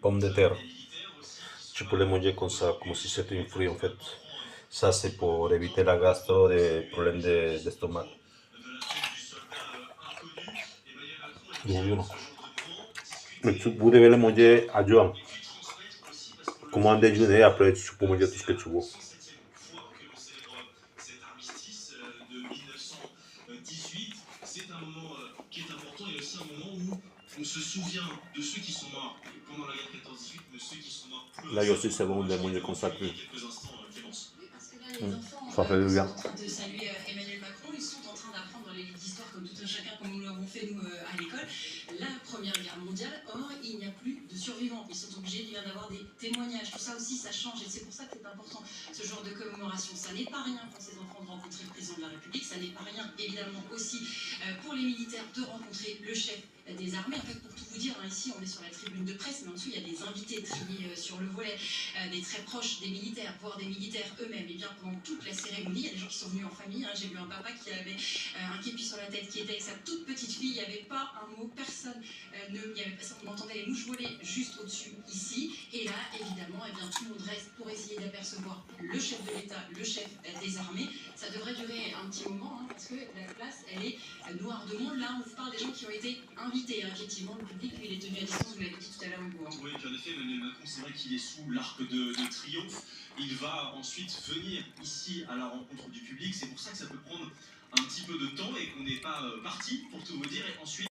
pommes de terre. Tu peux les manger comme ça, comme si c'était un fruit en fait. Ça, c'est pour éviter la gastro, des problèmes d'estomac. Bon. Vous devez les manger à jeun. Comme un déjeuner, après tu peux manger tout ce que tu veux. C'est un moment qui est important et aussi un moment où on se souvient de ceux qui sont morts pendant la guerre 14-18, mais ceux qui sont morts plus. Là, aussi, c'est bon de manger consacré. Quelques instants, Clémence. Oui, parce que là, les enfants ça fait du bien. Sont en train de saluer Emmanuel Macron. Ils sont en train d'apprendre les livres d'histoire comme tout un chacun, comme nous l'avons fait, nous, à l'école, la Première Guerre mondiale. Or, il n'y a plus de survivants. Ils sont obligés, il vient d'avoir des témoignages. Tout ça aussi, ça change. Et c'est pour ça que c'est important, ce genre de commémoration. Ça n'est pas rien pour ces enfants de rencontrer le président de la République. Ça n'est pas rien, évidemment, aussi pour les militaires de rencontrer le chef des armées. En fait, pour tout vous dire, hein, ici on est sur la tribune de presse, mais en dessous il y a des invités triés sur le volet, des très proches des militaires, voire des militaires eux-mêmes. Et bien pendant toute la cérémonie, il y a des gens qui sont venus en famille. Hein. J'ai vu un papa qui avait un képi sur la tête, qui était avec sa toute petite fille. Il n'y avait pas un mot, personne on entendait les mouches voler juste au-dessus ici. Et là, évidemment, eh bien, tout le monde reste pour essayer d'apercevoir le chef de l'État, le chef des armées. Ça devrait durer un petit moment, hein, parce que la place, elle est noire de monde. Là, on vous parle des gens qui ont été invités. Hein. Effectivement, le public, lui, il est tenu à distance, vous l'avez dit tout à l'heure, Hugo. Oui, et puis en effet, Emmanuel Macron, c'est vrai qu'il est sous l'arc de triomphe. Il va ensuite venir ici à la rencontre du public. C'est pour ça que ça peut prendre un petit peu de temps et qu'on n'est pas parti, pour tout vous dire. Et ensuite,